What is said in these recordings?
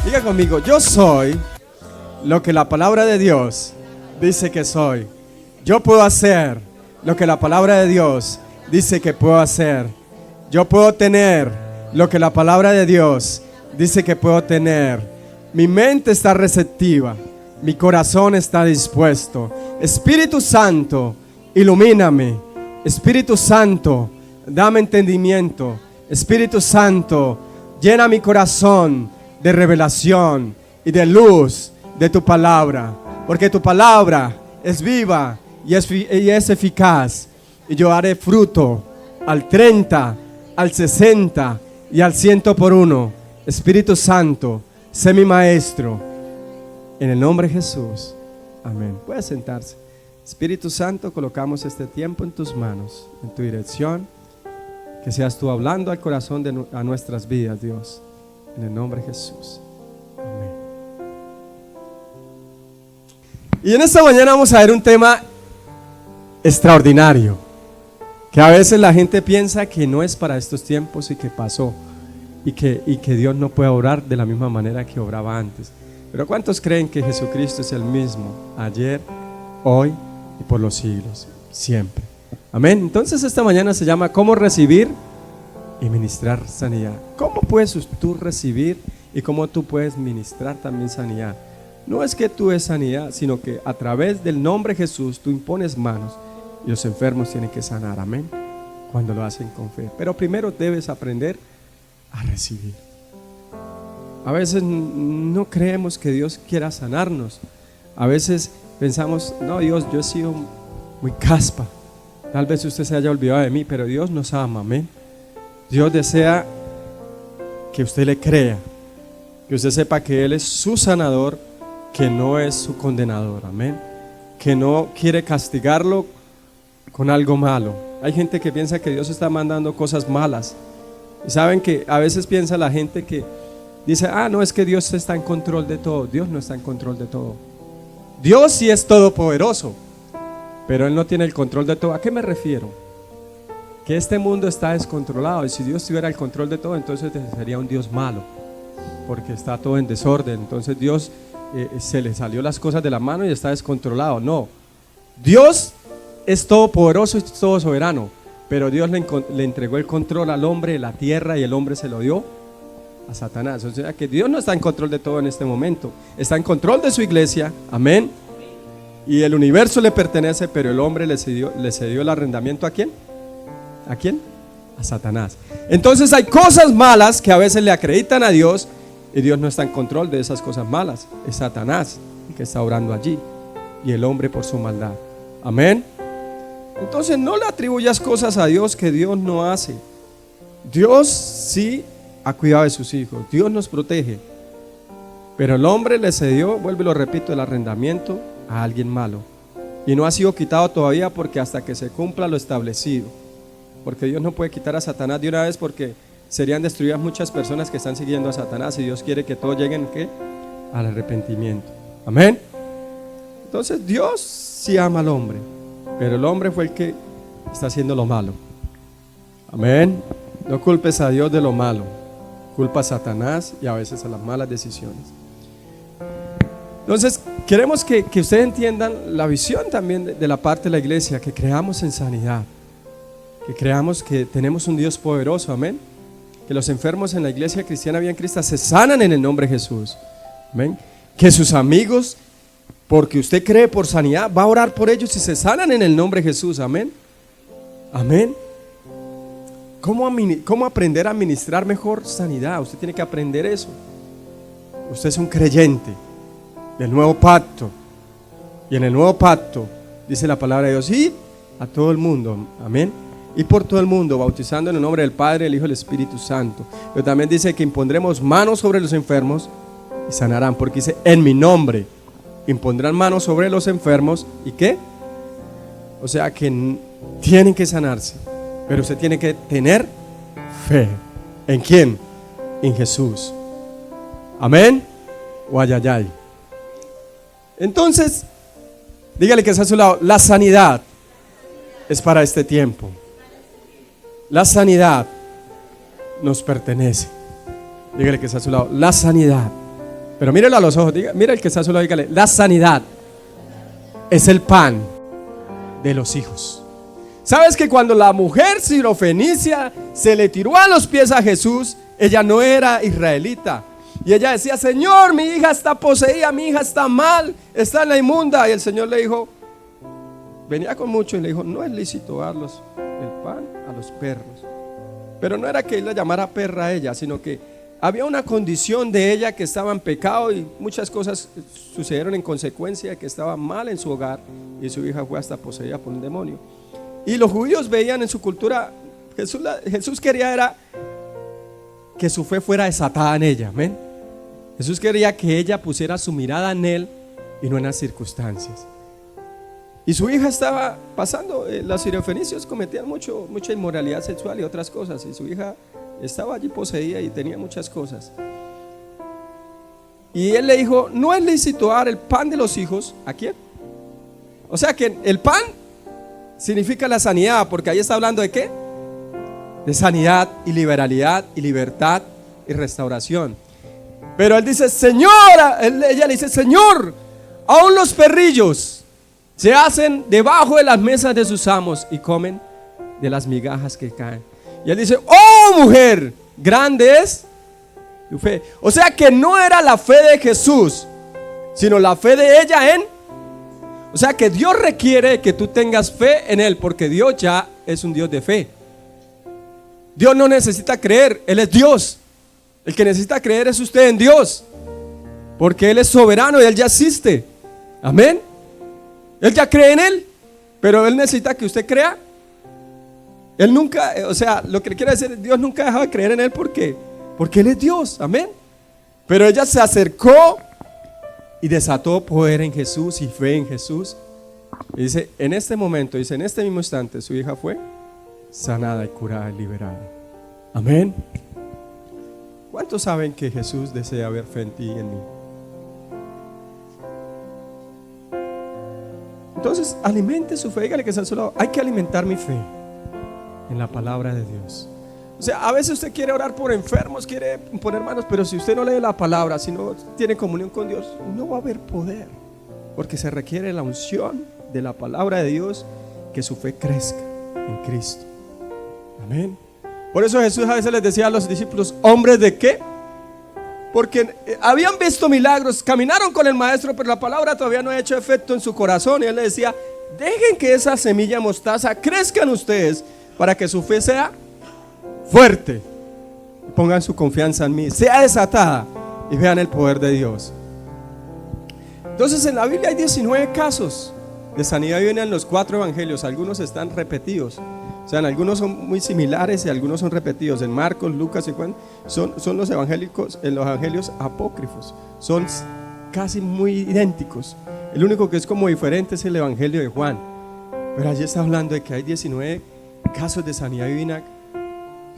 Diga conmigo, yo soy lo que la palabra de Dios dice que soy. Yo puedo hacer lo que la palabra de Dios dice que puedo hacer. Yo puedo tener lo que la palabra de Dios dice que puedo tener. Mi mente está receptiva. Mi corazón está dispuesto. Espíritu Santo, ilumíname. Espíritu Santo, dame entendimiento. Espíritu Santo, llena mi corazón de revelación y de luz de tu palabra. Porque tu palabra es viva y es eficaz. Y yo haré fruto al 30, al 60 y al 100 por uno. Espíritu Santo, sé mi maestro. En el nombre de Jesús. Amén. Puedes sentarse. Espíritu Santo, colocamos este tiempo en tus manos, en tu dirección. Que seas tú hablando al corazón a nuestras vidas, Dios. En el nombre de Jesús. Amén. Y en esta mañana vamos a ver un tema extraordinario. Que a veces la gente piensa que no es para estos tiempos y que pasó. Y que Dios no puede obrar de la misma manera que obraba antes. Pero ¿cuántos creen que Jesucristo es el mismo ayer, hoy y por los siglos? Siempre. Amén. Entonces esta mañana se llama ¿cómo recibir y ministrar sanidad? ¿Cómo puedes tú recibir y cómo tú puedes ministrar también sanidad? No es que tú es sanidad, sino que a través del nombre de Jesús tú impones manos y los enfermos tienen que sanar. Amén. Cuando lo hacen con fe. Pero primero debes aprender a recibir. A veces no creemos que Dios quiera sanarnos. A veces pensamos, no, Dios, yo he sido muy caspa. Tal vez usted se haya olvidado de mí, pero Dios nos ama, amén. Dios desea que usted le crea, que usted sepa que Él es su sanador, que no es su condenador, amén. Que no quiere castigarlo con algo malo. Hay gente que piensa que Dios está mandando cosas malas. Y saben que a veces piensa la gente que dice, no, es que Dios está en control de todo. Dios no está en control de todo. Dios sí es todopoderoso, pero Él no tiene el control de todo. ¿A qué me refiero? Que este mundo está descontrolado. Y si Dios tuviera el control de todo, entonces sería un Dios malo, porque está todo en desorden. Entonces Dios se le salió las cosas de la mano y está descontrolado. No, Dios es todopoderoso y todo soberano, pero Dios le entregó el control al hombre de la tierra y el hombre se lo dio a Satanás. O sea que Dios no está en control de todo en este momento. Está en control de su iglesia, amén. Y el universo le pertenece, pero el hombre le cedió el arrendamiento ¿a quién? ¿A quién? A Satanás. Entonces hay cosas malas que a veces le acreditan a Dios y Dios no está en control de esas cosas malas. Es Satanás el que está obrando allí y el hombre por su maldad. Amén. Entonces no le atribuyas cosas a Dios que Dios no hace. Dios sí ha cuidado de sus hijos. Dios nos protege. Pero el hombre le cedió, vuelvo y lo repito, el arrendamiento a alguien malo. Y no ha sido quitado todavía, porque hasta que se cumpla lo establecido. Porque Dios no puede quitar a Satanás de una vez, porque serían destruidas muchas personas que están siguiendo a Satanás. Y Dios quiere que todos lleguen ¿qué? Al arrepentimiento. Amén. Entonces Dios sí ama al hombre, pero el hombre fue el que está haciendo lo malo. Amén. No culpes a Dios de lo malo. Culpa a Satanás y a veces a las malas decisiones. Entonces queremos que ustedes entiendan la visión también de la parte de la iglesia, que creamos en sanidad, que creamos que tenemos un Dios poderoso, amén. Que los enfermos en la iglesia cristiana Vida en Cristo se sanan en el nombre de Jesús, amén. Que sus amigos, porque usted cree por sanidad, va a orar por ellos y se sanan en el nombre de Jesús, amén. Amén. ¿Cómo aprender a administrar mejor sanidad? Usted tiene que aprender eso. Usted es un creyente del nuevo pacto, y en el nuevo pacto dice la palabra de Dios, y a todo el mundo, amén, y por todo el mundo, bautizando en el nombre del Padre, del Hijo y del Espíritu Santo. Pero también dice que impondremos manos sobre los enfermos y sanarán, porque dice, en mi nombre impondrán manos sobre los enfermos, ¿y qué? O sea que tienen que sanarse. Pero usted tiene que tener fe. ¿En quién? En Jesús. Amén. O ayayay. Entonces, dígale que está a su lado, la sanidad es para este tiempo. La sanidad nos pertenece. Dígale que está a su lado, la sanidad Pero mírelo a los ojos, mira el que está solo, dígale, la sanidad es el pan de los hijos. ¿Sabes que cuando la mujer sirofenicia se le tiró a los pies a Jesús, ella no era israelita? Y ella decía, Señor, mi hija está poseída, mi hija está mal, está en la inmunda. Y el Señor le dijo, venía con mucho y le dijo, no es lícito darlos el pan a los perros. Pero no era que él la llamara perra a ella, sino que había una condición de ella que estaba en pecado y muchas cosas sucedieron en consecuencia de que estaba mal en su hogar y su hija fue hasta poseída por un demonio. Y los judíos veían en su cultura, Jesús quería era que su fe fuera desatada en ella, amén. Jesús quería que ella pusiera su mirada en él y no en las circunstancias. Y su hija estaba pasando, los sirofenicios cometían mucha inmoralidad sexual y otras cosas, y su hija estaba allí poseída y tenía muchas cosas. Y él le dijo, no es lícito dar el pan de los hijos, ¿a quién? O sea que el pan significa la sanidad, porque ahí está hablando de ¿qué? De sanidad y liberalidad y libertad y restauración. Pero él dice, señora, ella le dice, Señor, aún los perrillos se hacen debajo de las mesas de sus amos y comen de las migajas que caen. Y él dice, oh mujer, grande es tu fe. O sea que no era la fe de Jesús, sino la fe de ella en. O sea que Dios requiere que tú tengas fe en Él, porque Dios ya es un Dios de fe. Dios no necesita creer, Él es Dios. El que necesita creer es usted en Dios, porque Él es soberano y Él ya existe. Amén. Él ya cree en Él, pero Él necesita que usted crea. Él nunca, o sea, lo que le quiere decir, Dios nunca dejaba de creer en Él, porque Él es Dios, amén. Pero ella se acercó y desató poder en Jesús y fe en Jesús. Y dice, en este momento, dice, en este mismo instante, su hija fue sanada y curada y liberada. Amén. ¿Cuántos saben que Jesús desea ver fe en ti y en mí? Entonces, alimente su fe. Dígale que está a su lado, hay que alimentar mi fe en la palabra de Dios. O sea, a veces usted quiere orar por enfermos, quiere poner manos, pero si usted no lee la palabra, si no tiene comunión con Dios, no va a haber poder, porque se requiere la unción de la palabra de Dios, que su fe crezca en Cristo. Amén. Por eso Jesús a veces les decía a los discípulos, ¿hombres de qué? Porque habían visto milagros, caminaron con el maestro, pero la palabra todavía no ha hecho efecto en su corazón. Y él les decía, dejen que esa semilla mostaza crezca en ustedes, para que su fe sea fuerte. Pongan su confianza en mí, sea desatada y vean el poder de Dios. Entonces en la Biblia hay 19 casos de sanidad. Vienen en los 4 evangelios, algunos están repetidos. O sea, algunos son muy similares y algunos son repetidos. En Marcos, Lucas y Juan son los evangélicos, en los evangelios apócrifos. Son casi muy idénticos. El único que es como diferente es el evangelio de Juan. Pero allí está hablando de que hay 19 casos de sanidad divina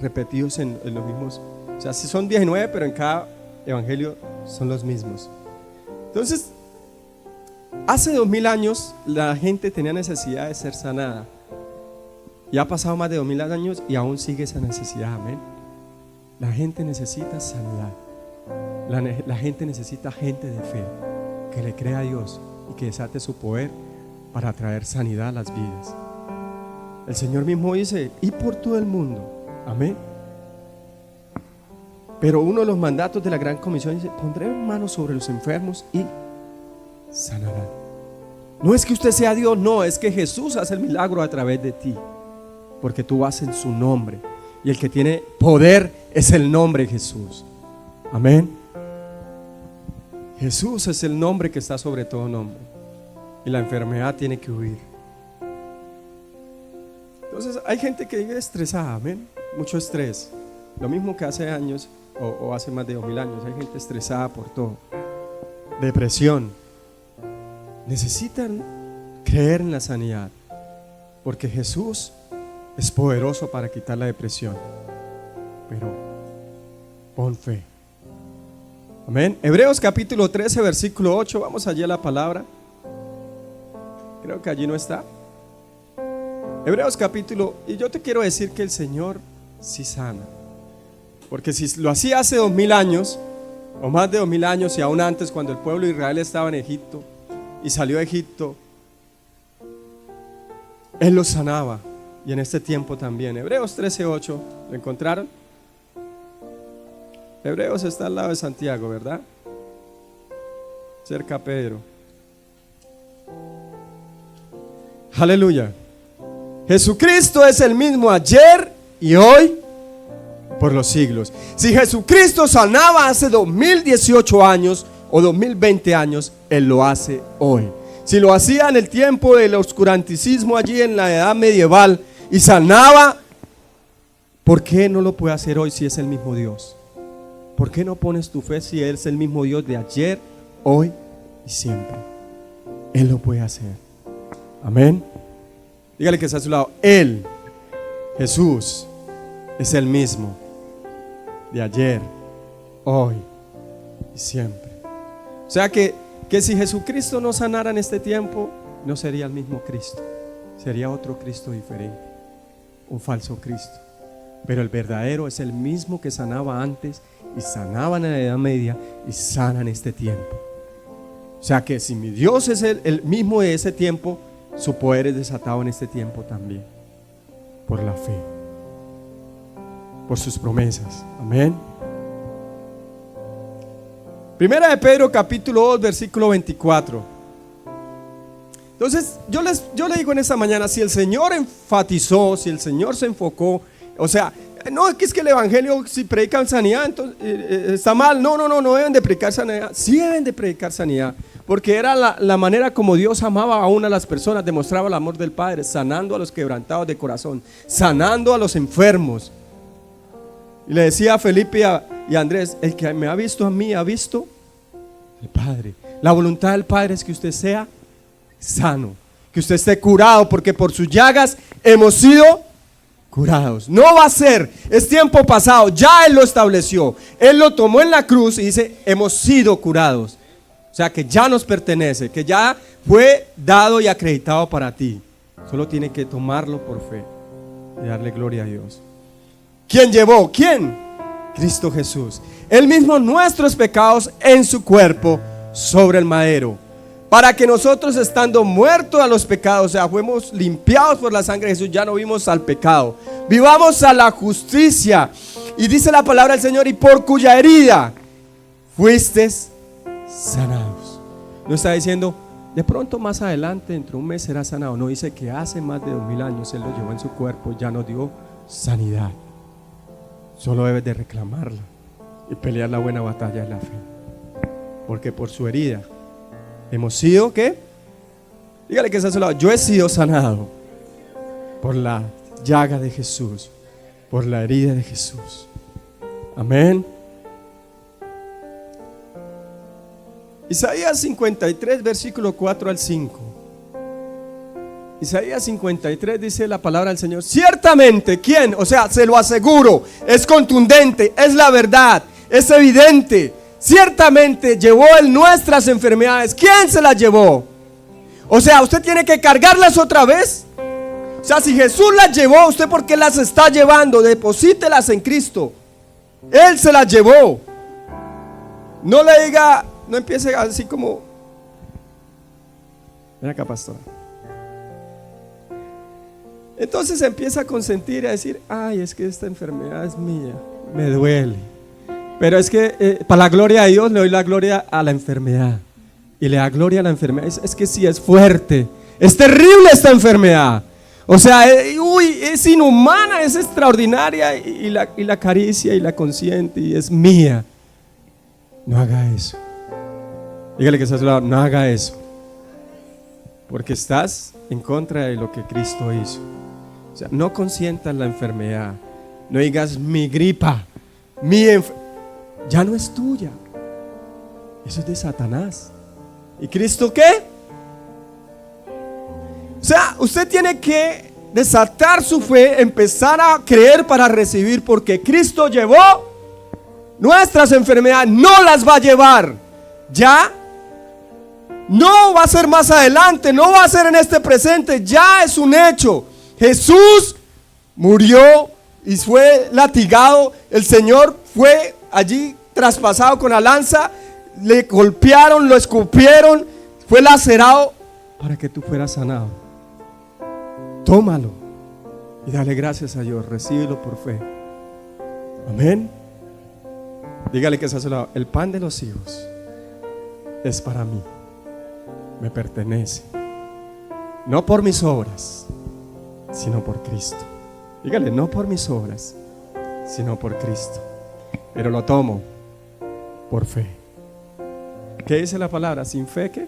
repetidos en los mismos. O sea, sí son 19, pero en cada evangelio son los mismos. Entonces, hace 2000 años la gente tenía necesidad de ser sanada. Ya ha pasado más de 2000 años y aún sigue esa necesidad, amén. La gente necesita sanidad. La gente necesita gente de fe, que le crea a Dios y que desate su poder para traer sanidad a las vidas. El Señor mismo dice, y por todo el mundo, amén. Pero uno de los mandatos de la gran comisión dice, pondré manos sobre los enfermos y sanarán. No es que usted sea Dios, no, es que Jesús hace el milagro a través de ti, porque tú vas en su nombre, y el que tiene poder es el nombre de Jesús. Amén. Jesús es el nombre que está sobre todo nombre, y la enfermedad tiene que huir. Entonces hay gente que vive estresada, amén, mucho estrés, lo mismo que hace años o hace más de 2000 años. Hay gente estresada por todo, depresión. Necesitan creer en la sanidad, porque Jesús es poderoso para quitar la depresión, pero pon fe. Amén. Hebreos capítulo 13 versículo 8. Vamos allí a la palabra. Creo que allí no está. Hebreos capítulo. Y yo te quiero decir que el Señor sí sana, porque si lo hacía hace 2000 años, o más de 2000 años, y aún antes, cuando el pueblo de Israel estaba en Egipto y salió de Egipto, Él los sanaba, y en este tiempo también. Hebreos 13:8, ¿lo encontraron? Hebreos está al lado de Santiago, ¿verdad? Cerca a Pedro. Aleluya. Jesucristo es el mismo ayer y hoy por los siglos. Si Jesucristo sanaba hace 2018 años o 2020 años, Él lo hace hoy. Si lo hacía en el tiempo del oscuranticismo, allí en la edad medieval, y sanaba, ¿por qué no lo puede hacer hoy si es el mismo Dios? ¿Por qué no pones tu fe si Él es el mismo Dios de ayer, hoy y siempre? Él lo puede hacer. Amén. Dígale que está a su lado. Él, Jesús, es el mismo de ayer, hoy y siempre. O sea que si Jesucristo no sanara en este tiempo, no sería el mismo Cristo. Sería otro Cristo diferente, un falso Cristo. Pero el verdadero es el mismo que sanaba antes y sanaba en la Edad Media y sana en este tiempo. O sea que si mi Dios es el mismo de ese tiempo, su poder es desatado en este tiempo también, por la fe, por sus promesas. Amén. Primera de Pedro capítulo 2 versículo 24. Entonces yo le digo en esta mañana, si el Señor enfatizó, si el Señor se enfocó, o sea, no es que el evangelio, si predican sanidad, entonces está mal. No deben de predicar sanidad. Sí deben de predicar sanidad, porque era la manera como Dios amaba aún a las personas, demostraba el amor del Padre, sanando a los quebrantados de corazón, sanando a los enfermos. Y le decía a Felipe y a Andrés, el que me ha visto a mí, ha visto el Padre. La voluntad del Padre es que usted sea sano, que usted esté curado, porque por sus llagas hemos sido curados. No va a ser, es tiempo pasado, ya Él lo estableció. Él lo tomó en la cruz y dice, hemos sido curados. O sea que ya nos pertenece, que ya fue dado y acreditado para ti. Solo tiene que tomarlo por fe y darle gloria a Dios. ¿Quién llevó? ¿Quién? Cristo Jesús. Él mismo nuestros pecados en su cuerpo sobre el madero, para que nosotros, estando muertos a los pecados, o sea, fuimos limpiados por la sangre de Jesús, ya no vimos al pecado, vivamos a la justicia. Y dice la palabra del Señor, y por cuya herida fuisteis sanados. No está diciendo, de pronto más adelante, dentro de un mes será sanado. No, dice que hace más de 2000 años Él lo llevó en su cuerpo, ya nos dio sanidad. Solo debes de reclamarla y pelear la buena batalla de la fe, porque por su herida hemos sido, ¿qué? Dígale que está a su lado, yo he sido sanado por la llaga de Jesús, por la herida de Jesús. Amén. Isaías 53 versículo 4 al 5. Isaías 53 dice la palabra del Señor, ciertamente, ¿quién? O sea, se lo aseguro, es contundente, es la verdad, es evidente. Ciertamente llevó Él nuestras enfermedades. ¿Quién se las llevó? O sea, usted tiene que cargarlas otra vez. O sea, si Jesús las llevó, ¿usted por qué las está llevando? Deposítelas en Cristo. Él se las llevó. No le diga, no empiece así como, ven acá, pastor. Entonces empieza a consentir y a decir, ay, es que esta enfermedad es mía, me duele. Pero es que para la gloria de Dios le doy la gloria a la enfermedad. Y le da gloria a la enfermedad. Es que sí, es fuerte, es terrible esta enfermedad. O sea, es inhumana, es extraordinaria. Y la acaricia y la consiente y es mía. No haga eso. Dígale que está a su lado, no haga eso, porque estás en contra de lo que Cristo hizo. O sea, no consientas la enfermedad. No digas mi gripa, ya no es tuya. Eso es de Satanás. ¿Y Cristo qué? O sea, usted tiene que desatar su fe, empezar a creer para recibir, porque Cristo llevó nuestras enfermedades, no las va a llevar ya. No va a ser más adelante, no va a ser en este presente, ya es un hecho. Jesús murió y fue latigado. El Señor fue allí traspasado con la lanza, le golpearon, lo escupieron, fue lacerado para que tú fueras sanado. Tómalo y dale gracias a Dios, recíbelo por fe. Amén. Dígale que está a su lado: el pan de los hijos es para mí, me pertenece, no por mis obras, sino por Cristo. Dígale: no por mis obras, sino por Cristo, pero lo tomo por fe. ¿Qué dice la palabra? Sin fe, ¿qué?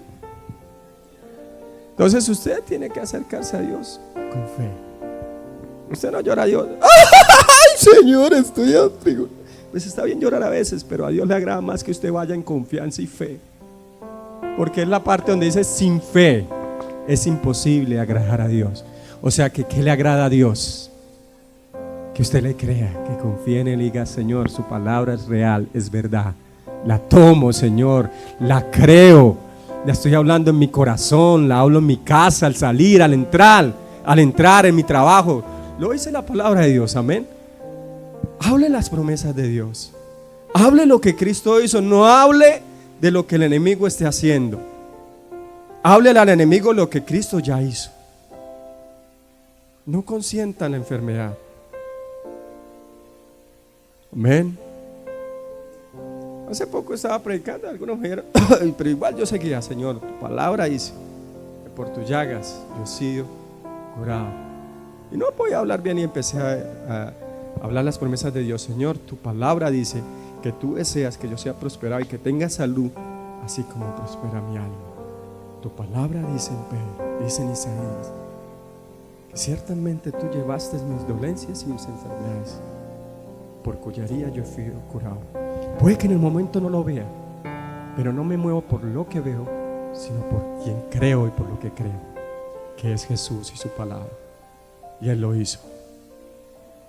Entonces usted tiene que acercarse a Dios con fe. Usted no llora a Dios: ¡ay, Señor, estoy afligido! Pues está bien llorar a veces, pero a Dios le agrada más que usted vaya en confianza y fe, porque es la parte donde dice: sin fe es imposible agradar a Dios. O sea que ¿qué le agrada a Dios? Que usted le crea, que confíe en Él y diga: Señor, su palabra es real, es verdad, la tomo, Señor, la creo, la estoy hablando en mi corazón, la hablo en mi casa, al salir, al entrar en mi trabajo. Lo dice la palabra de Dios, amén. Hable las promesas de Dios, hable lo que Cristo hizo, no hable de lo que el enemigo esté haciendo. Hable al enemigo lo que Cristo ya hizo. No consienta la enfermedad. Amén. Hace poco estaba predicando, algunos me dijeron, pero igual yo seguía: Señor, tu palabra dice que por tus llagas yo he sido curado. Y no podía hablar bien y empecé a hablar las promesas de Dios. Señor, tu palabra dice que tú deseas que yo sea prosperado y que tenga salud, así como prospera mi alma. Tu palabra dice en Pedro, dice en Isaías, que ciertamente tú llevaste mis dolencias y mis enfermedades, por cuya herida yo fui curado. Puede que en el momento no lo vea, pero no me muevo por lo que veo, sino por quien creo y por lo que creo, que es Jesús y su palabra. Y Él lo hizo.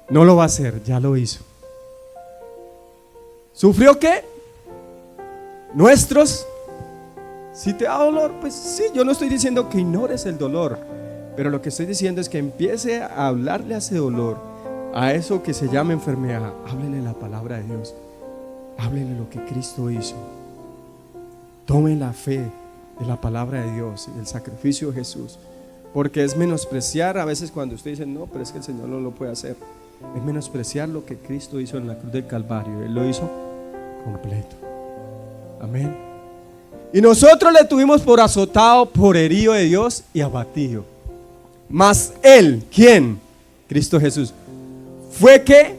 No lo va a hacer, ya lo hizo. ¿Sufrió qué? Nuestros. Si te da dolor, pues sí, yo no estoy diciendo que ignores el dolor, pero lo que estoy diciendo es que empiece a hablarle a ese dolor, a eso que se llama enfermedad. Háblele la palabra de Dios, háblele lo que Cristo hizo. Tome la fe de la palabra de Dios y del sacrificio de Jesús, porque es menospreciar a veces cuando usted dice: no, pero es que el Señor no lo puede hacer. Es menospreciar lo que Cristo hizo en la cruz del Calvario. Él lo hizo completo. Amén. Y nosotros le tuvimos por azotado, por herido de Dios y abatido. Mas Él, ¿quién? Cristo Jesús. ¿Fue qué?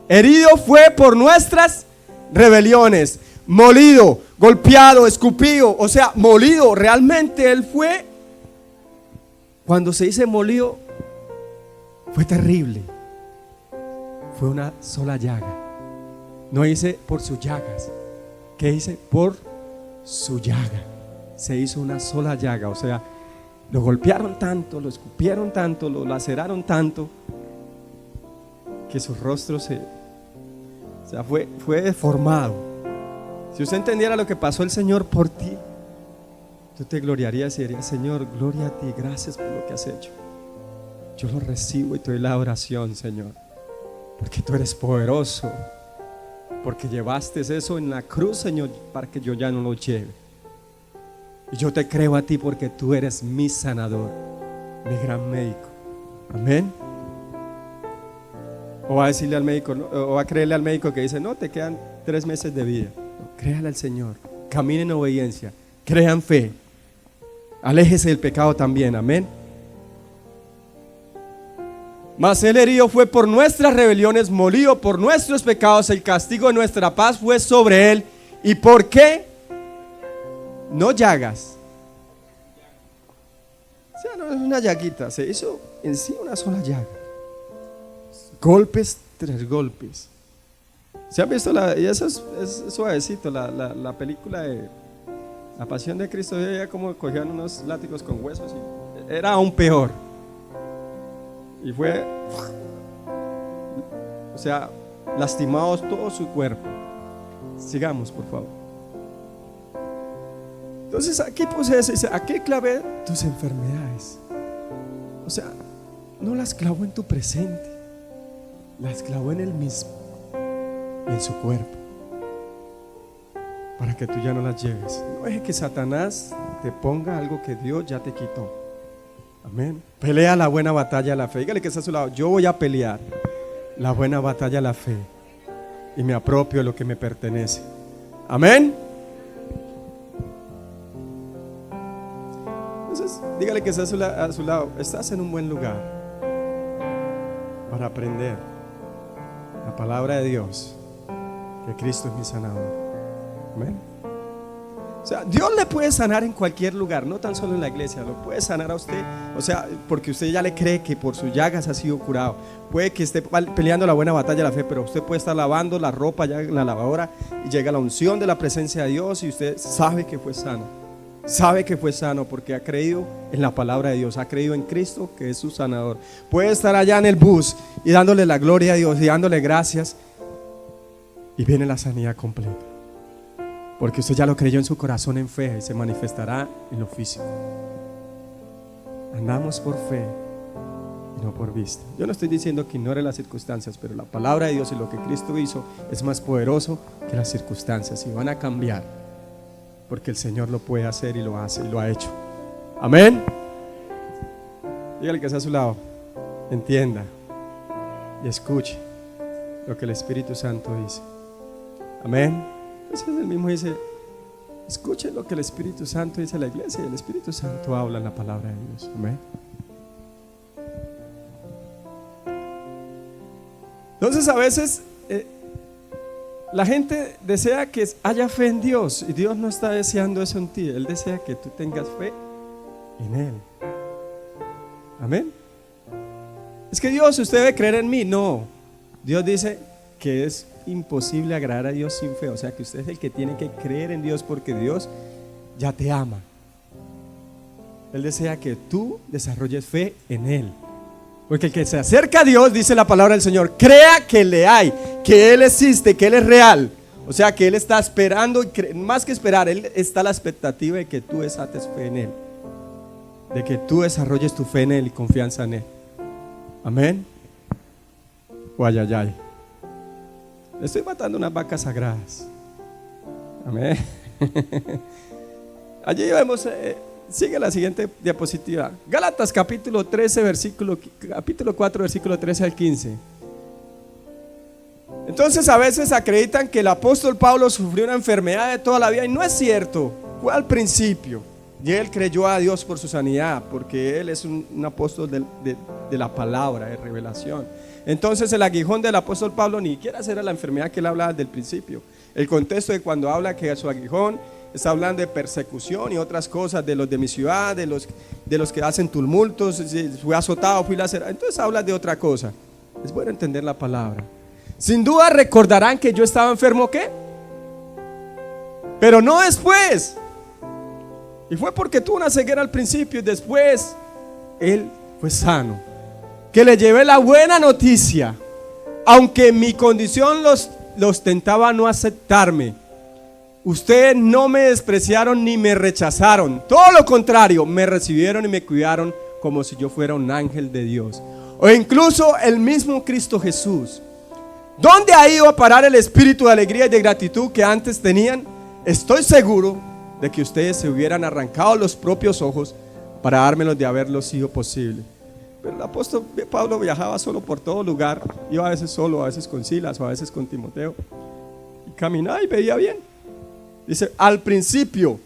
Herido fue por nuestras rebeliones, molido, golpeado, escupido. O sea, molido. Realmente Él fue, cuando se dice molido, fue terrible. Fue una sola llaga. No dice por sus llagas. ¿Qué dice? Por su llaga. Se hizo una sola llaga. O sea, lo golpearon tanto, lo escupieron tanto, lo laceraron tanto, que su rostro fue deformado. Si usted entendiera lo que pasó el Señor por ti, tú te gloriarías y dirías: Señor, gloria a ti, gracias por lo que has hecho. Yo lo recibo y te doy la oración, Señor, porque tú eres poderoso, porque llevaste eso en la cruz, Señor, para que yo ya no lo lleve. Y yo te creo a ti porque tú eres mi sanador, mi gran médico. Amén. O va a decirle al médico, ¿no? O va a creerle al médico que dice: no, te quedan 3 meses de vida. No, créale al Señor, camine en obediencia, crea en fe, aléjese del pecado también. Amén. Mas Él herido fue por nuestras rebeliones, molido por nuestros pecados, el castigo de nuestra paz fue sobre Él. ¿Y por qué? No llagas. O sea, no es una llaguita, se hizo en sí una sola llaga. Golpes tras golpes. ¿Se han visto y eso es suavecito, la película de La Pasión de Cristo? Ella como cogían unos látigos con huesos y era aún peor. Y fue, o sea, lastimados todo su cuerpo. Sigamos, por favor. Entonces aquí dice: aquí clavé tus enfermedades. O sea, no las clavó en tu presente, las clavó en Él mismo y en su cuerpo. para que tú ya no las lleves. No deje que Satanás te ponga algo que Dios ya te quitó. Amén. Pelea la buena batalla de la fe. Dígale que está a su lado: yo voy a pelear la buena batalla de la fe y me apropio de lo que me pertenece. Amén. Entonces, dígale que está a su lado: estás en un buen lugar para aprender la palabra de Dios, que Cristo es mi sanador. Amén. O sea, Dios le puede sanar en cualquier lugar, no tan solo en la iglesia. Lo puede sanar a usted, o sea, porque usted ya le cree que por sus llagas ha sido curado. Puede que esté peleando la buena batalla de la fe, pero usted puede estar lavando la ropa ya en la lavadora y llega la unción de la presencia de Dios y usted sabe que fue sano. Sabe que fue sano porque ha creído en la palabra de Dios, ha creído en Cristo, que es su sanador. Puede estar allá en el bus y dándole la gloria a Dios y dándole gracias, y viene la sanidad completa, porque usted ya lo creyó en su corazón en fe y se manifestará en lo físico. Andamos por fe y no por vista. Yo no estoy diciendo que ignore las circunstancias, pero la palabra de Dios y lo que Cristo hizo es más poderoso que las circunstancias, y van a cambiar porque el Señor lo puede hacer y lo hace y lo ha hecho. Amén. Dígale que está a su lado: entienda y escuche lo que el Espíritu Santo dice. Amén. Entonces el mismo dice: escuche lo que el Espíritu Santo dice a la iglesia, y el Espíritu Santo habla en la palabra de Dios. Amén. Entonces a veces la gente desea que haya fe en Dios, y Dios no está deseando eso en ti. Él desea que tú tengas fe en Él. Amén. Es que Dios, usted debe creer en mí. No, Dios dice que es imposible agradar a Dios sin fe. O sea que usted es el que tiene que creer en Dios, porque Dios ya te ama. Él desea que tú desarrolles fe en Él, porque el que se acerca a Dios, dice la palabra del Señor, crea que le hay, que Él existe, que Él es real. O sea que Él está esperando, más que esperar, Él está a la expectativa de que tú desates fe en Él, de que tú desarrolles tu fe en Él y confianza en Él. Amén. O ay, ay, ay. Le estoy matando unas vacas sagradas. Amén. Allí vemos, sigue la siguiente diapositiva. Gálatas capítulo 4 versículo 13 al 15. Entonces a veces acreditan que el apóstol Pablo sufrió una enfermedad de toda la vida, y no es cierto. Fue al principio, y él creyó a Dios por su sanidad, porque él es un apóstol de la palabra, de revelación. Entonces el aguijón del apóstol Pablo ni siquiera era la enfermedad que él hablaba desde el principio. El contexto de cuando habla que su aguijón está hablando de persecución y otras cosas, de los de mi ciudad, de los que hacen tumultos, fui azotado, fui lacerado. Entonces habla de otra cosa. Es bueno entender la palabra. Sin duda recordarán que yo estaba enfermo, ¿qué? Pero no después. Y fue porque tuvo una ceguera al principio, y después él fue sano. Que le llevé la buena noticia, aunque mi condición los tentaba a no aceptarme. Ustedes no me despreciaron ni me rechazaron, todo lo contrario, me recibieron y me cuidaron como si yo fuera un ángel de Dios, o incluso el mismo Cristo Jesús. ¿Dónde ha ido a parar el espíritu de alegría y de gratitud que antes tenían? Estoy seguro de que ustedes se hubieran arrancado los propios ojos para dármelos de haberlo sido posible. Pero el apóstol Pablo viajaba solo por todo lugar, iba a veces solo, a veces con Silas o a veces con Timoteo, y caminaba y veía bien. Dice, al principio,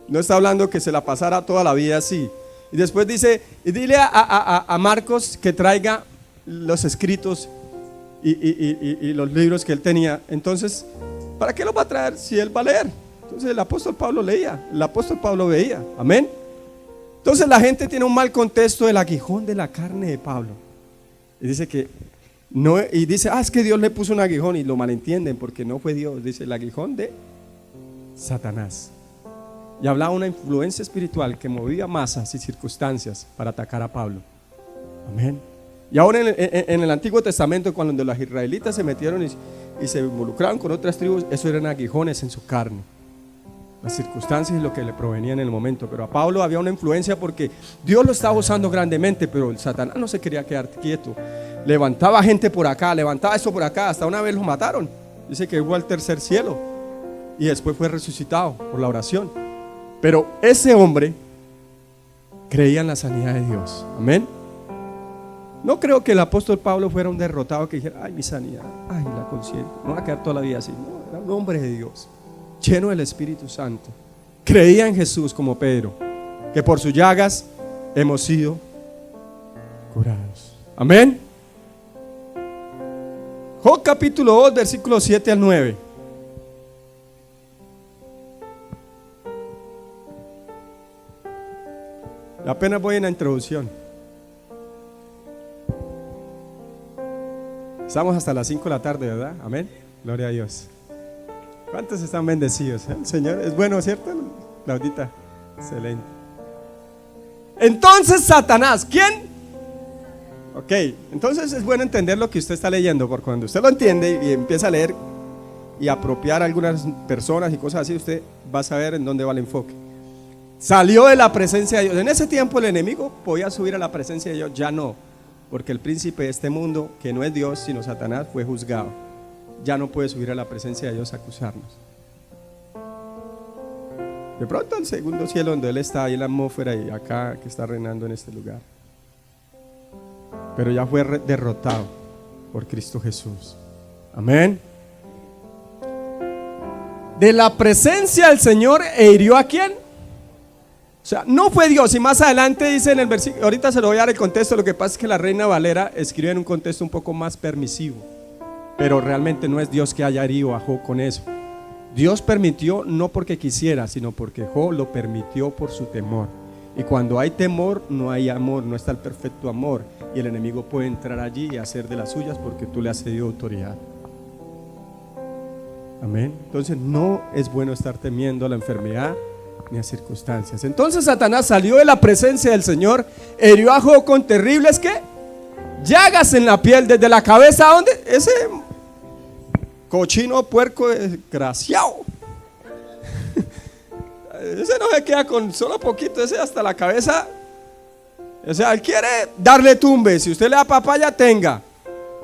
no está hablando que se la pasara toda la vida así. Y después dice, y dile a Marcos que traiga los escritos y los libros que él tenía. Entonces, ¿para qué los va a traer si él va a leer? Entonces el apóstol Pablo leía, el apóstol Pablo veía. Amén. Entonces la gente tiene un mal contexto del aguijón de la carne de Pablo. Y dice que no, y dice, es que Dios le puso un aguijón, y lo malentienden porque no fue Dios. Dice el aguijón de Satanás. Y hablaba una influencia espiritual que movía masas y circunstancias para atacar a Pablo. Amén. Y ahora en el Antiguo Testamento, cuando los israelitas se metieron y se involucraron con otras tribus, eso eran aguijones en su carne, las circunstancias y lo que le provenía en el momento. Pero a Pablo había una influencia porque Dios lo estaba usando grandemente, pero el Satanás no se quería quedar quieto. Levantaba gente por acá, levantaba esto por acá, hasta una vez lo mataron. Dice que llegó al tercer cielo. y después fue resucitado por la oración. Pero ese hombre creía en la sanidad de Dios. Amén. No creo que el apóstol Pablo fuera un derrotado que dijera, ay, mi sanidad, ay, la consiento, no va a quedar toda la vida así. No, era un hombre de Dios, lleno del Espíritu Santo. Creía en Jesús como Pedro, que por sus llagas hemos sido curados. Amén. Job capítulo 2, versículos 7 al 9. Apenas voy en la introducción. Estamos hasta las 5 de la tarde, ¿verdad? Amén. Gloria a Dios. ¿Cuántos están bendecidos? El Señor es bueno, ¿cierto, Claudita? Excelente. Entonces Satanás, ¿quién? Ok, entonces es bueno entender lo que usted está leyendo, porque cuando usted lo entiende y empieza a leer y apropiar a algunas personas y cosas así, usted va a saber en dónde va el enfoque. Salió de la presencia de Dios. En ese tiempo el enemigo podía subir a la presencia de Dios, ya no, porque el príncipe de este mundo, que no es Dios sino Satanás, fue juzgado. Ya no puede subir a la presencia de Dios a acusarnos. De pronto al segundo cielo donde Él está, ahí en la atmósfera y acá que está reinando en este lugar. Pero ya fue derrotado por Cristo Jesús. Amén. De la presencia del Señor hirió ¿a quién? O sea, no fue Dios. Y más adelante dice en el versículo, ahorita se lo voy a dar el contexto. Lo que pasa es que la Reina Valera escribe en un contexto un poco más permisivo, pero realmente no es Dios que haya herido a Job con eso. Dios permitió no porque quisiera, sino porque Job lo permitió por su temor. Y cuando hay temor no hay amor, no está el perfecto amor, y el enemigo puede entrar allí y hacer de las suyas porque tú le has cedido autoridad. Amén. Entonces no es bueno estar temiendo a la enfermedad ni a circunstancias. Entonces Satanás salió de la presencia del Señor, hirió a Job con terribles ¿qué? Llagas en la piel, desde la cabeza a donde ese cochino puerco desgraciado. Ese no se queda con solo poquito, ese hasta la cabeza. O sea, él quiere darle tumbe. Si usted le da papaya, tenga.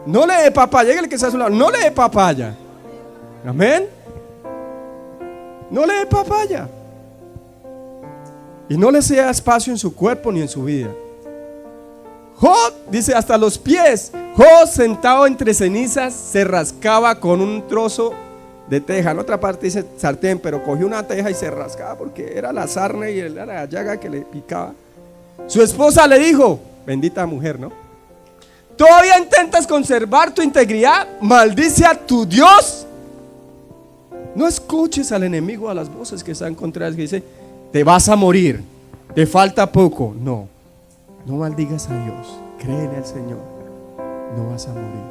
No le dé papaya, llegue el que está a su lado, no le dé papaya. Amén. No le dé papaya. Y no le sea espacio en su cuerpo ni en su vida. Job dice hasta los pies. Job sentado entre cenizas se rascaba con un trozo de teja. En otra parte dice sartén, pero cogió una teja y se rascaba porque era la sarna y era la llaga que le picaba. Su esposa le dijo, bendita mujer, ¿no? ¿Todavía intentas conservar tu integridad? Maldice a tu Dios. No escuches al enemigo, a las voces que están contra él, que dice, te vas a morir, te falta poco. No, no maldigas a Dios, créele al Señor, no vas a morir.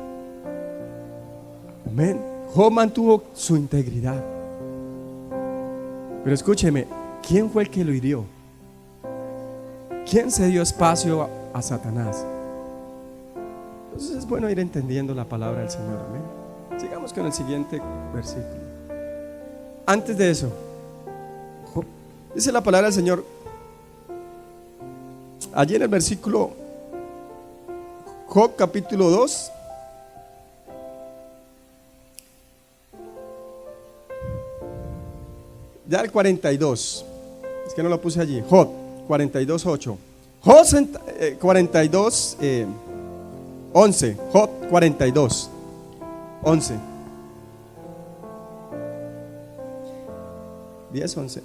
Amén. Job mantuvo su integridad. Pero escúcheme, ¿quién fue el que lo hirió? ¿Quién se dio espacio a Satanás? Entonces es bueno ir entendiendo la palabra del Señor. Amén. Sigamos con el siguiente versículo. Antes de eso, dice la palabra del Señor allí en el versículo Job capítulo 2, ya el 42. Es que no lo puse allí. Job 42:8. Job 42 11. Job 42:11. 10:11.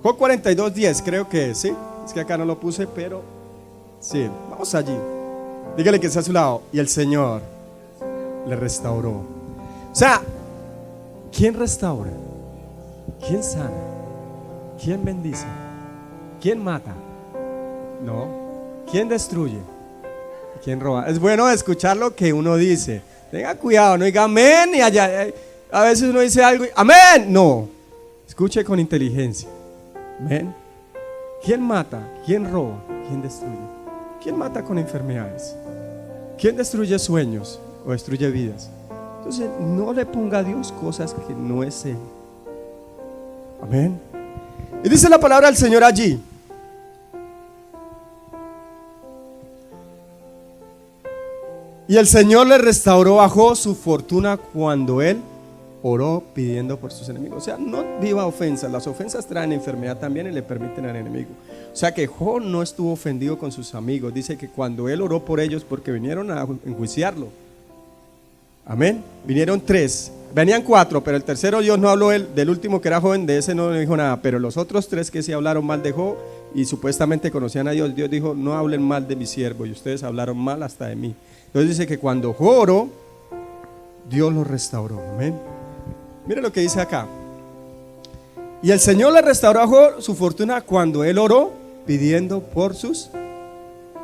Job 42:10, creo que sí. Es que acá no lo puse, pero sí, vamos allí. Dígale que está a su lado. Y el Señor le restauró. O sea, ¿quién restaura? ¿Quién sana? ¿Quién bendice? ¿Quién mata? No. ¿Quién destruye? ¿Quién roba? Es bueno escuchar lo que uno dice. Tenga cuidado, no diga amén y allá. A veces uno dice algo y amén. No. Escuche con inteligencia. Amén. ¿Quién mata? ¿Quién roba? ¿Quién destruye? ¿Quién mata con enfermedades? ¿Quién destruye sueños o destruye vidas? Entonces no le ponga a Dios cosas que no es Él. Amén. Y dice la palabra del Señor allí. Y el Señor le restauró a Job su fortuna cuando él oró pidiendo por sus enemigos. O sea, no viva ofensas. Las ofensas traen enfermedad también y le permiten al enemigo. O sea que Job no estuvo ofendido con sus amigos. Dice que cuando él oró por ellos, porque vinieron a enjuiciarlo. Amén. Vinieron 3, venían 4, pero el tercero Dios no habló del último que era joven, de ese no dijo nada. Pero los otros 3 que sí hablaron mal de Job y supuestamente conocían a Dios, Dios dijo: no hablen mal de mi siervo, y ustedes hablaron mal hasta de mí. Entonces dice que cuando Job oró, Dios lo restauró. Amén. Mire lo que dice acá. Y el Señor le restauró a Job su fortuna cuando él oró pidiendo por sus...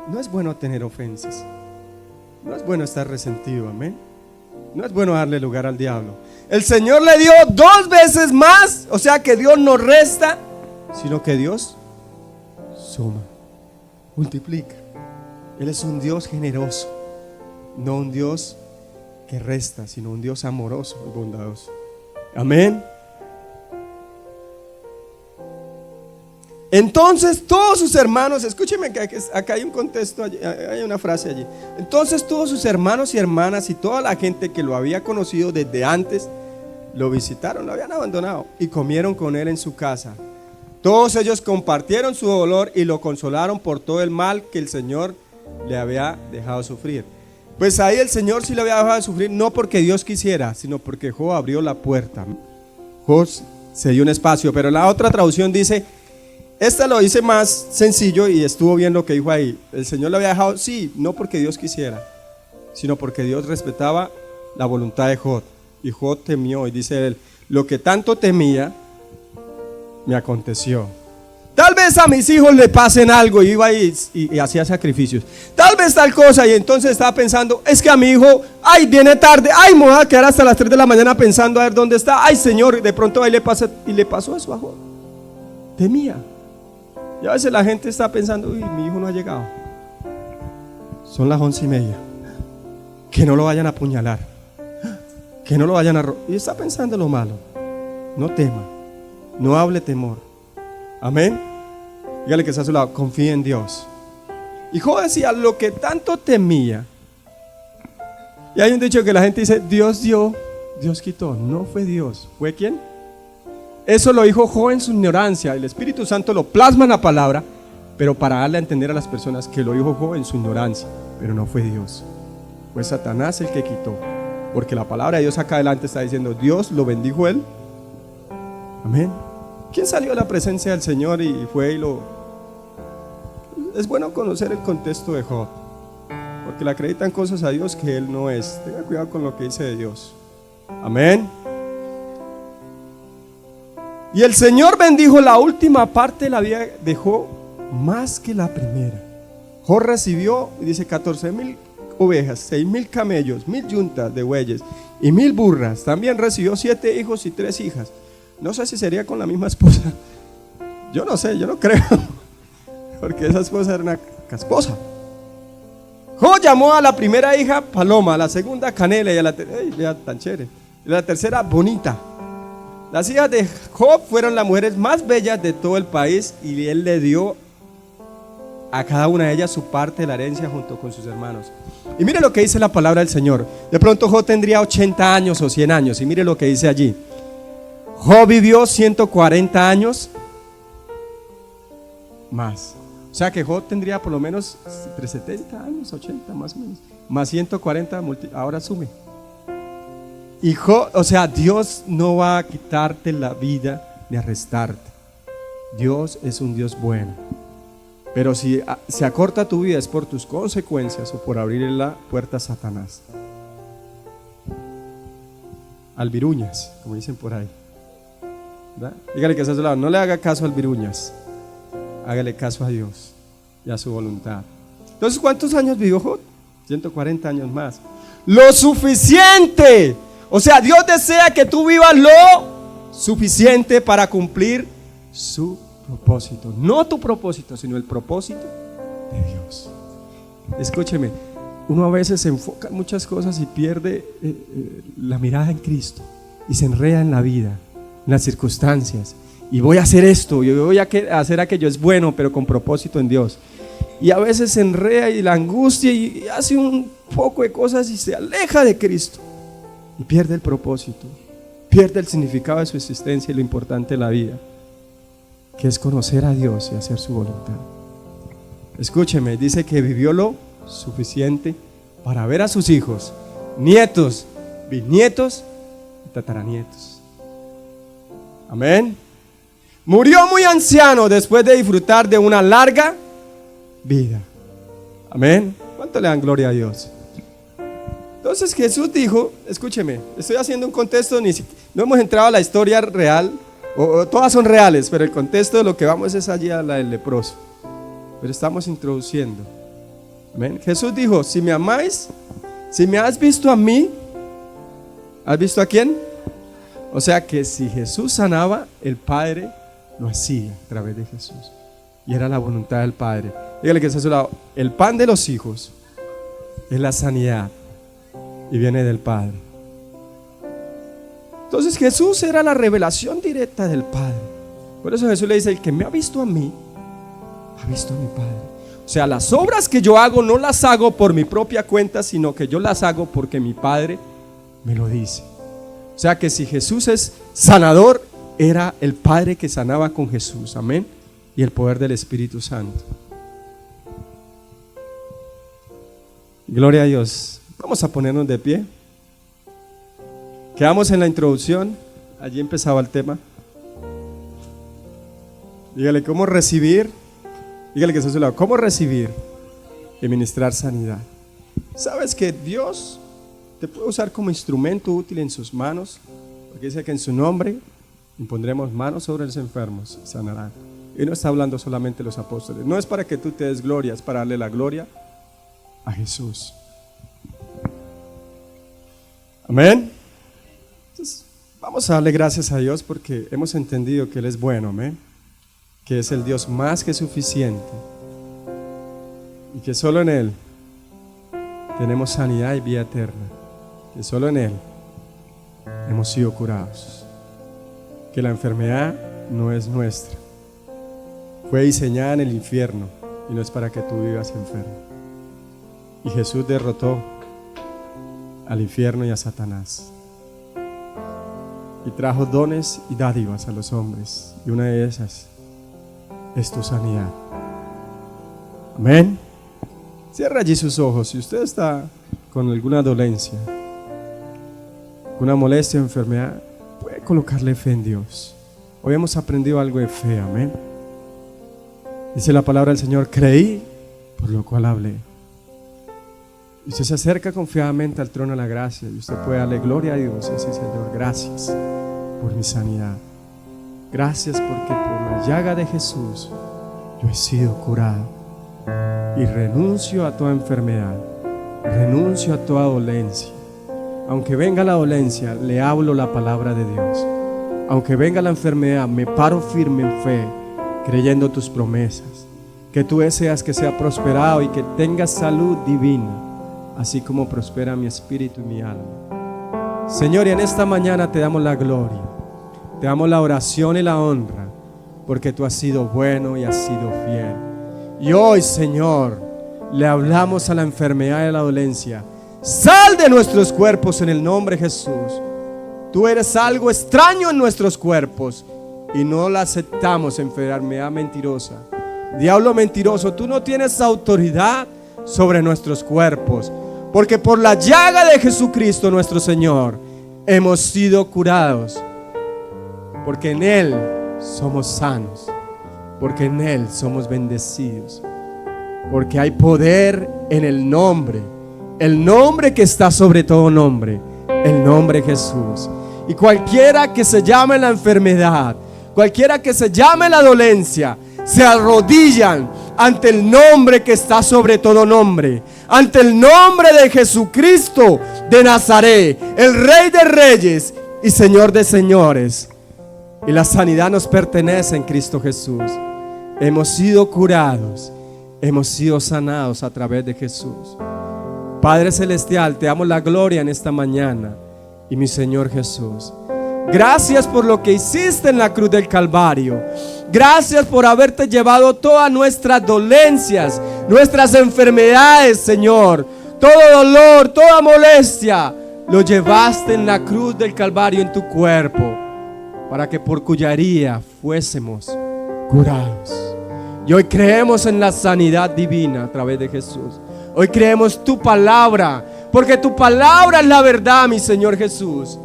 No es bueno tener ofensas. No es bueno estar resentido. Amén. No es bueno darle lugar al diablo. El Señor le dio 2 veces más. O sea que Dios no resta, sino que Dios suma, multiplica. Él es un Dios generoso, no un Dios que resta, sino un Dios amoroso y bondadoso. Amén. Entonces todos sus hermanos, escúcheme que acá hay un contexto, hay una frase allí. Entonces todos sus hermanos y hermanas y toda la gente que lo había conocido desde antes, lo visitaron, lo habían abandonado y comieron con él en su casa. Todos ellos compartieron su dolor y lo consolaron por todo el mal que el Señor le había dejado sufrir. Pues ahí el Señor sí le había dejado de sufrir, no porque Dios quisiera, sino porque Job abrió la puerta. Job se dio un espacio, pero la otra traducción dice, esta lo dice más sencillo y estuvo bien lo que dijo ahí. El Señor le había dejado, sí, no porque Dios quisiera, sino porque Dios respetaba la voluntad de Job. Y Job temió, y dice él, lo que tanto temía me aconteció. Tal vez a mis hijos le pasen algo, y iba y hacía sacrificios. Tal vez tal cosa, y entonces estaba pensando, es que a mi hijo, ay, viene tarde, ay, me voy a quedar hasta las 3 de la mañana pensando a ver dónde está. Ay, Señor, de pronto ahí le pasa, y le pasó eso a Job. Temía. Y a veces la gente está pensando, uy, mi hijo no ha llegado. Son las 11:30. Que no lo vayan a apuñalar, que no lo vayan a robar. Y está pensando lo malo. No tema, no hable temor. Amén. Dígale que está a su lado, confíe en Dios. Y Job decía, lo que tanto temía. Y hay un dicho que la gente dice, Dios dio, Dios quitó. No fue Dios, ¿fue quién? Eso lo dijo Job en su ignorancia. El Espíritu Santo lo plasma en la palabra, pero para darle a entender a las personas que lo dijo Job en su ignorancia. Pero no fue Dios, fue Satanás el que quitó. Porque la palabra de Dios acá adelante está diciendo, Dios lo bendijo él. Amén. ¿Quién salió de la presencia del Señor y fue y lo... Es bueno conocer el contexto de Job, porque le acreditan cosas a Dios que él no es. Tenga cuidado con lo que dice de Dios. Amén. Y el Señor bendijo la última parte de la vida de Job más que la primera. Job recibió, dice, 14,000 ovejas, 6,000 camellos, 1,000 yuntas de bueyes y 1,000 burras. También recibió 7 hijos y 3 hijas. No sé si sería con la misma esposa. Yo no sé, yo no creo, porque esa esposa era una casposa. Job llamó a la primera hija Paloma, a la segunda Canela y a la tan chévere, y la tercera Bonita. Las hijas de Job fueron las mujeres más bellas de todo el país, y él le dio a cada una de ellas su parte de la herencia junto con sus hermanos. Y mire lo que dice la palabra del Señor. De pronto Job tendría 80 años o 100 años, y mire lo que dice allí. Job vivió 140 años más. O sea que Job tendría por lo menos entre 70 años, 80 más o menos. Más 140, ahora sube. Y Job, o sea, Dios no va a quitarte la vida ni a restarte. Dios es un Dios bueno. Pero si se acorta tu vida es por tus consecuencias o por abrirle la puerta a Satanás. Albiruñas, como dicen por ahí. ¿Verdad? Dígale que está a su lado, no le haga caso al viruñas, hágale caso a Dios y a su voluntad. Entonces, ¿cuántos años vivió Job? 140 años más. Lo suficiente. O sea, Dios desea que tú vivas lo suficiente para cumplir su propósito. No tu propósito, sino el propósito de Dios. Escúcheme, uno a veces se enfoca en muchas cosas y pierde la mirada en Cristo y se enreda en la vida, en las circunstancias, y voy a hacer esto, y voy a hacer aquello, es bueno, pero con propósito en Dios. Y a veces se enreda y la angustia y hace un poco de cosas y se aleja de Cristo y pierde el propósito, pierde el significado de su existencia y lo importante de la vida, que es conocer a Dios y hacer su voluntad. Escúcheme, dice que vivió lo suficiente para ver a sus hijos, nietos, bisnietos y tataranietos. Amén. Murió muy anciano después de disfrutar de una larga vida. Amén. ¿Cuánto le dan gloria a Dios? Entonces Jesús dijo, escúcheme, estoy haciendo un contexto, no hemos entrado a la historia real, o todas son reales, pero el contexto de lo que vamos es allí a la del leproso. Pero estamos introduciendo. Amén. Jesús dijo, si me amáis, si me has visto a mí, ¿has visto a quién? O sea que si Jesús sanaba, el Padre lo hacía a través de Jesús. Y era la voluntad del Padre. Dígale que está a su lado, el pan de los hijos es la sanidad y viene del Padre. Entonces Jesús era la revelación directa del Padre. Por eso Jesús le dice, el que me ha visto a mí, ha visto a mi Padre. O sea, las obras que yo hago no las hago por mi propia cuenta, sino que yo las hago porque mi Padre me lo dice. O sea que si Jesús es sanador, era el Padre que sanaba con Jesús, amén, y el poder del Espíritu Santo. Gloria a Dios. Vamos a ponernos de pie. Quedamos en la introducción. Allí empezaba el tema. Dígale cómo recibir. Dígale que está a su lado. Cómo recibir y ministrar sanidad. ¿Sabes que Dios te puede usar como instrumento útil en sus manos? Porque dice que en su nombre impondremos manos sobre los enfermos y sanarán. Y no está hablando solamente de los apóstoles. No es para que tú te des gloria, es para darle la gloria a Jesús. Amén. Entonces, vamos a darle gracias a Dios porque hemos entendido que Él es bueno, amén, que es el Dios más que suficiente y que solo en Él tenemos sanidad y vida eterna, que solo en Él hemos sido curados, que la enfermedad no es nuestra, fue diseñada en el infierno y no es para que tú vivas enfermo. Y Jesús derrotó al infierno y a Satanás y trajo dones y dádivas a los hombres, y una de esas es tu sanidad. Amén. Cierra allí sus ojos. Si usted está con alguna dolencia, una molestia o enfermedad, puede colocarle fe en Dios. Hoy hemos aprendido algo de fe, amén. Dice la palabra del Señor, creí, por lo cual hablé. Y usted se acerca confiadamente al trono de la gracia y usted puede darle gloria a Dios y decir, Señor, gracias por mi sanidad. Gracias porque por la llaga de Jesús yo he sido curado. Y renuncio a toda enfermedad, renuncio a toda dolencia. Aunque venga la dolencia, le hablo la palabra de Dios. Aunque venga la enfermedad, me paro firme en fe, creyendo tus promesas. Que tú deseas que sea prosperado y que tenga salud divina, así como prospera mi espíritu y mi alma. Señor, y en esta mañana te damos la gloria, te damos la oración y la honra, porque tú has sido bueno y has sido fiel. Y hoy, Señor, le hablamos a la enfermedad y a la dolencia. Sal de nuestros cuerpos en el nombre de Jesús. Tú eres algo extraño en nuestros cuerpos y no la aceptamos, enfermedad mentirosa. Diablo mentiroso, tú no tienes autoridad sobre nuestros cuerpos, porque por la llaga de Jesucristo nuestro Señor hemos sido curados, porque en Él somos sanos, porque en Él somos bendecidos, porque hay poder en el nombre que está sobre todo nombre, el nombre de Jesús. Y cualquiera que se llame la enfermedad, cualquiera que se llame la dolencia, se arrodillan ante el nombre que está sobre todo nombre, ante el nombre de Jesucristo de Nazaret, el Rey de Reyes y Señor de Señores. Y la sanidad nos pertenece en Cristo Jesús. Hemos sido curados, hemos sido sanados a través de Jesús. Padre Celestial, te damos la gloria en esta mañana. Y mi Señor Jesús, gracias por lo que hiciste en la cruz del Calvario. Gracias por haberte llevado todas nuestras dolencias, nuestras enfermedades, Señor. Todo dolor, toda molestia, lo llevaste en la cruz del Calvario en tu cuerpo, para que por cuya herida fuésemos curados. Y hoy creemos en la sanidad divina a través de Jesús. Hoy creemos tu palabra, porque tu palabra es la verdad, mi Señor Jesús.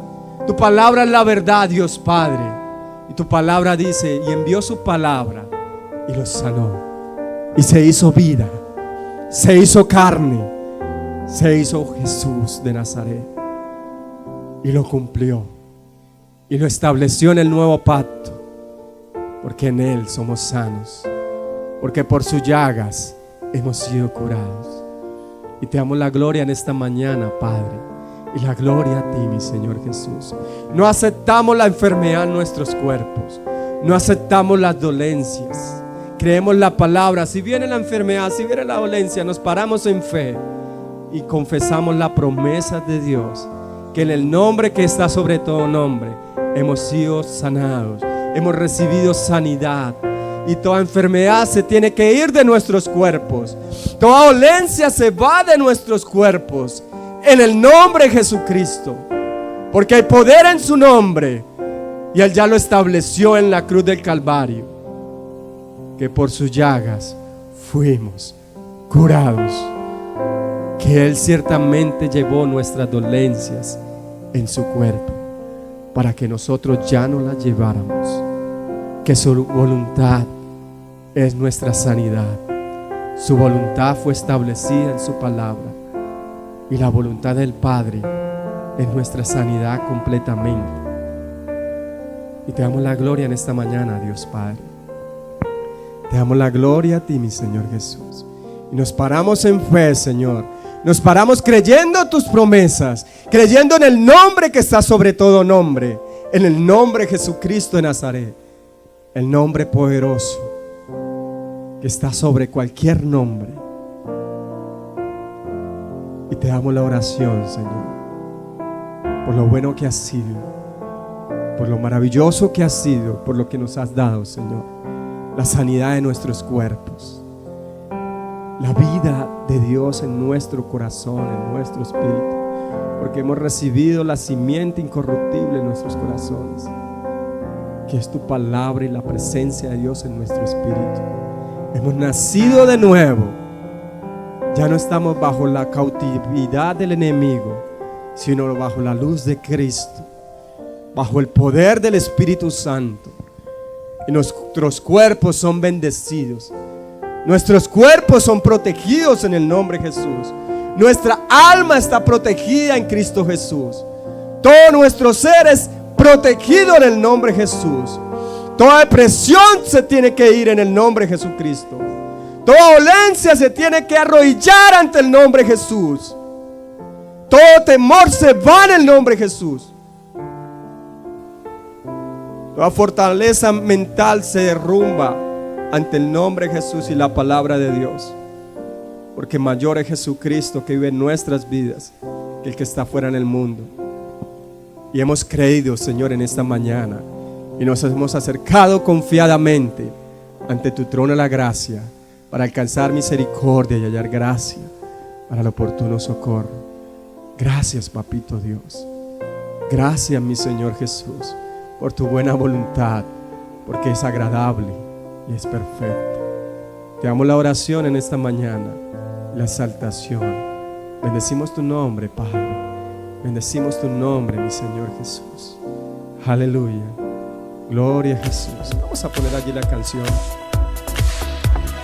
Tu palabra es la verdad, Dios Padre. Y tu palabra dice, y envió su palabra y los sanó. Y se hizo vida, se hizo carne, se hizo Jesús de Nazaret. Y lo cumplió. Y lo estableció en el nuevo pacto. Porque en Él somos sanos. Porque por sus llagas hemos sido curados. Y te damos la gloria en esta mañana, Padre. Y la gloria a ti, mi Señor Jesús. No aceptamos la enfermedad en nuestros cuerpos. No aceptamos las dolencias. Creemos la palabra. Si viene la enfermedad, si viene la dolencia, nos paramos en fe y confesamos la promesa de Dios, que en el nombre que está sobre todo nombre hemos sido sanados, hemos recibido sanidad. Y toda enfermedad se tiene que ir de nuestros cuerpos. Toda dolencia se va de nuestros cuerpos en el nombre de Jesucristo, porque hay poder en su nombre. Y Él ya lo estableció en la cruz del Calvario, que por sus llagas fuimos curados, que Él ciertamente llevó nuestras dolencias en su cuerpo, para que nosotros ya no las lleváramos, que su voluntad es nuestra sanidad. Su voluntad fue establecida en su palabra, y la voluntad del Padre es nuestra sanidad completamente. Y te damos la gloria en esta mañana, Dios Padre. Te damos la gloria a ti, mi Señor Jesús. Y nos paramos en fe, Señor. Nos paramos creyendo tus promesas, creyendo en el nombre que está sobre todo nombre, en el nombre de Jesucristo de Nazaret, el nombre poderoso que está sobre cualquier nombre. Y te damos la oración, Señor, por lo bueno que has sido, por lo maravilloso que has sido, por lo que nos has dado, Señor, la sanidad de nuestros cuerpos, la vida de Dios en nuestro corazón, en nuestro espíritu, porque hemos recibido la simiente incorruptible en nuestros corazones, que es tu palabra y la presencia de Dios en nuestro espíritu. Hemos nacido de nuevo. Ya no estamos bajo la cautividad del enemigo, sino bajo la luz de Cristo, bajo el poder del Espíritu Santo. Y nuestros cuerpos son bendecidos. Nuestros cuerpos son protegidos en el nombre de Jesús. Nuestra alma está protegida en Cristo Jesús. Todo nuestro ser es protegido en el nombre de Jesús. Toda depresión se tiene que ir en el nombre de Jesucristo. Toda dolencia se tiene que arrodillar ante el nombre de Jesús. Todo temor se va en el nombre de Jesús. Toda fortaleza mental se derrumba ante el nombre de Jesús y la palabra de Dios. Porque mayor es Jesucristo que vive en nuestras vidas que el que está fuera en el mundo. Y hemos creído, Señor, en esta mañana, y nos hemos acercado confiadamente ante tu trono de la gracia, para alcanzar misericordia y hallar gracia para el oportuno socorro. Gracias, Papito Dios. Gracias, mi Señor Jesús, por tu buena voluntad, porque es agradable y es perfecta. Te damos la oración en esta mañana, la exaltación. Bendecimos tu nombre, Padre. Bendecimos tu nombre, mi Señor Jesús. Aleluya. Gloria a Jesús. Vamos a poner allí la canción.